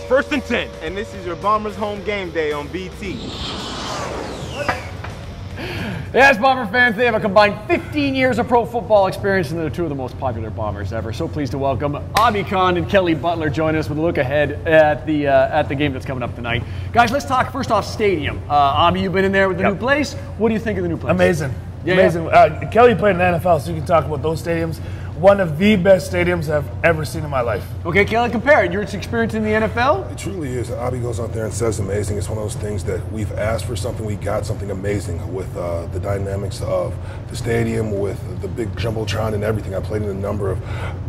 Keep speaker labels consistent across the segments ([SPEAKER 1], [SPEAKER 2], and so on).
[SPEAKER 1] 1st and 10.
[SPEAKER 2] And this is your Bombers home game day on BT.
[SPEAKER 3] Yes, Bomber fans, they have a combined 15 years of pro football experience, and they're two of the most popular Bombers ever. So pleased to welcome Obby and Kelly Butler join us with a look ahead at the game that's coming up tonight. Guys, let's talk first off stadium. Obby, you've been in there with the new place. What do you think of the new place?
[SPEAKER 4] Amazing.
[SPEAKER 3] Yeah,
[SPEAKER 4] amazing.
[SPEAKER 3] Yeah.
[SPEAKER 4] Kelly played in the NFL, so you can talk about those stadiums. One of the best stadiums I've ever seen in my life.
[SPEAKER 3] Okay, Kelly, compare it. Your experience in the NFL?
[SPEAKER 5] It truly is. Obby goes out there and says amazing. It's one of those things that we've asked for something, we got something amazing with the dynamics of the stadium, with the big jumbotron and everything. I played in a number of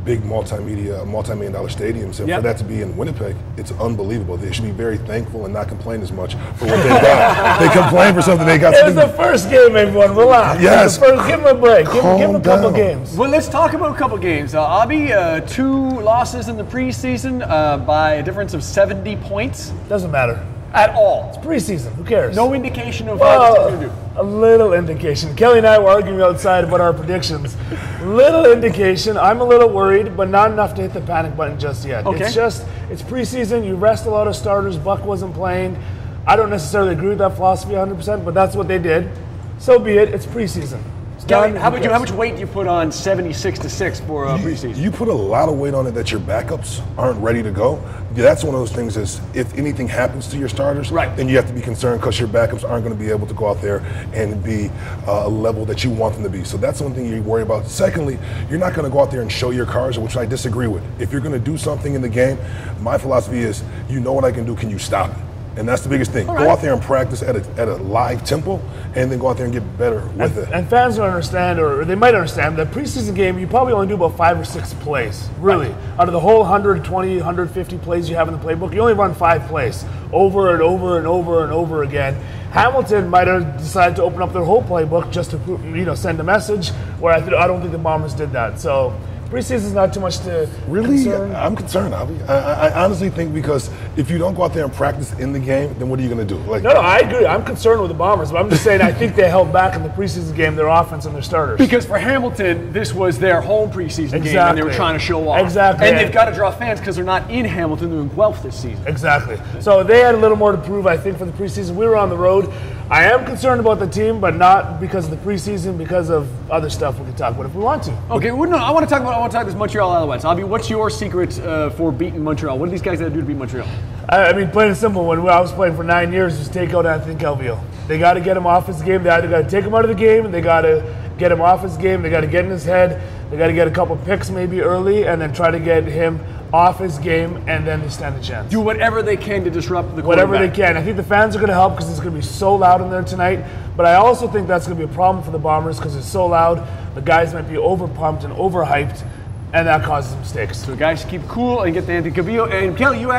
[SPEAKER 5] big multi-million dollar stadiums, and for that to be in Winnipeg, it's unbelievable. They should be very thankful and not complain as much for what they got. They complain for something they got.
[SPEAKER 4] It was the first game, everyone. Relax.
[SPEAKER 5] Yes.
[SPEAKER 4] Give them a break. Give them a couple games.
[SPEAKER 3] Well, let's talk about a couple games. Obby, 2 losses in the preseason by a difference of 70 points.
[SPEAKER 4] Doesn't matter.
[SPEAKER 3] At all.
[SPEAKER 4] It's preseason. Who cares?
[SPEAKER 3] No indication of how this is going to do.
[SPEAKER 4] A little indication. Kelly and I were arguing outside about our predictions. Little indication. I'm a little worried, but not enough to hit the panic button just yet.
[SPEAKER 3] Okay.
[SPEAKER 4] It's preseason. You rest a lot of starters. Buck wasn't playing. I don't necessarily agree with that philosophy 100%, but that's what they did. So be it. It's preseason.
[SPEAKER 3] Kelly, how much weight do you put on 76-6 for preseason?
[SPEAKER 5] You put a lot of weight on it that your backups aren't ready to go. That's one of those things is if anything happens to your starters, then you have to be concerned because your backups aren't going to be able to go out there and be a level that you want them to be. So that's one thing you worry about. Secondly, you're not going to go out there and show your cards, which I disagree with. If you're going to do something in the game, my philosophy is, you know what I can do, can you stop it? And that's the biggest thing. Go out there and practice at a live tempo, and then go out there and get better with it.
[SPEAKER 4] And fans don't understand, or they might understand, that preseason game, you probably only do about 5 or 6 plays, really. Out of the whole 120, 150 plays you have in the playbook, you only run 5 plays over and over and over and over again. Hamilton might have decided to open up their whole playbook just to send a message, where I don't think the Bombers did that. So preseason's not too much to concern.
[SPEAKER 5] I'm concerned, Obby. I honestly think because if you don't go out there and practice in the game, then what are you going to do?
[SPEAKER 4] No, I agree. I'm concerned with the Bombers, but I'm just saying I think they held back in the preseason game their offense and their starters.
[SPEAKER 3] Because for Hamilton, this was their home preseason game, and they were trying to show off.
[SPEAKER 4] Exactly.
[SPEAKER 3] And they've got to draw fans because they're not in Hamilton, they're in Guelph this season.
[SPEAKER 4] Exactly. So they had a little more to prove, I think, for the preseason. We were on the road. I am concerned about the team, but not because of the preseason, because of other stuff we can talk about if we want to.
[SPEAKER 3] Okay, well, no, I want to talk about this Montreal Alouettes. Obby, what's your secret for beating Montreal? What do these guys have to do to beat Montreal?
[SPEAKER 4] I mean, plain and simple, when I was playing for 9 years, just take out Anthony Calvillo. They got to get him off his game. They either got to take him out of the game, and they got to get him off his game. They got to get in his head. They got to get a couple picks maybe early, and then try to get him off his game, and then they stand a chance.
[SPEAKER 3] Do whatever they can to disrupt the
[SPEAKER 4] quarterback. Whatever they can. I think the fans are going to help because it's going to be so loud in there tonight. But I also think that's going to be a problem for the Bombers because it's so loud. The guys might be overpumped and overhyped, and that causes mistakes.
[SPEAKER 3] So guys, keep cool and get the Anthony Calvillo. And Kelly, you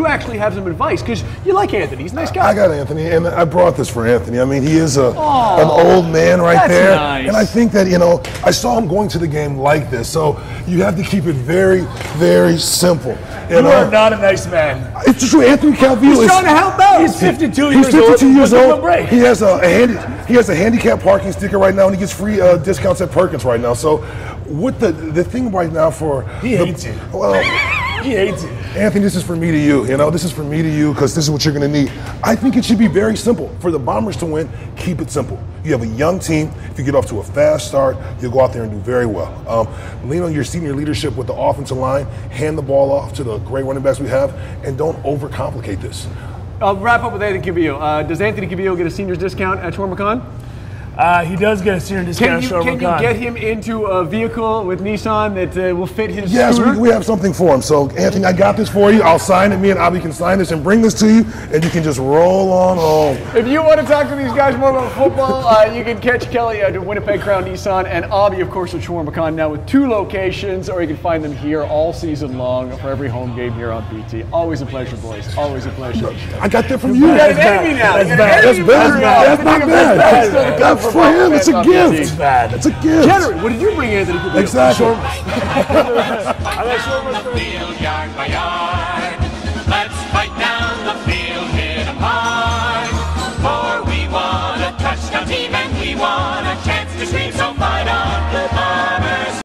[SPEAKER 3] actually have some advice because you like Anthony. He's a nice guy.
[SPEAKER 5] I got Anthony, and I brought this for Anthony. I mean, he is an old man right there.
[SPEAKER 3] Nice.
[SPEAKER 5] And I think that, I saw him going to the game like this. So you have to keep it very, very simple.
[SPEAKER 4] You are not a nice man.
[SPEAKER 5] It's true. Anthony Calvillo
[SPEAKER 4] is trying to help out. He's 52 years old.
[SPEAKER 5] He has a handicap parking sticker right now, and he gets free discounts at Perkins right now. So what the thing right now for
[SPEAKER 4] he hates you.
[SPEAKER 5] Well,
[SPEAKER 4] he hates you.
[SPEAKER 5] Anthony, this is for me to you. This is for me to you because this is what you're going to need. I think it should be very simple. For the Bombers to win, keep it simple. You have a young team. If you get off to a fast start, you'll go out there and do very well. Lean on your senior leadership with the offensive line. Hand the ball off to the great running backs we have, and don't overcomplicate this.
[SPEAKER 3] I'll wrap up with Anthony Calvillo. Does Anthony Calvillo get a senior's discount at Tormacon?
[SPEAKER 4] He does get a senior discount.
[SPEAKER 3] Can you get him into a vehicle with Nissan that will fit his
[SPEAKER 5] Yes,
[SPEAKER 3] scooter?
[SPEAKER 5] we have something for him. So, Anthony, I got this for you. I'll sign it. Me and Obby can sign this and bring this to you, and you can just roll on home.
[SPEAKER 3] If you want to talk to these guys more about football, you can catch Kelly at Winnipeg Crown Nissan and Obby, of course, at Shawarma now with 2 locations, or you can find them here all season long for every home game here on BT. Always a pleasure, boys. Always a pleasure.
[SPEAKER 5] I got that from you.
[SPEAKER 3] You got an enemy now.
[SPEAKER 4] That's
[SPEAKER 5] That's not bad. That's for him. It's a gift. It's bad. It's a gift.
[SPEAKER 3] Generally, what did you bring, Anthony?
[SPEAKER 5] Exactly.
[SPEAKER 4] I got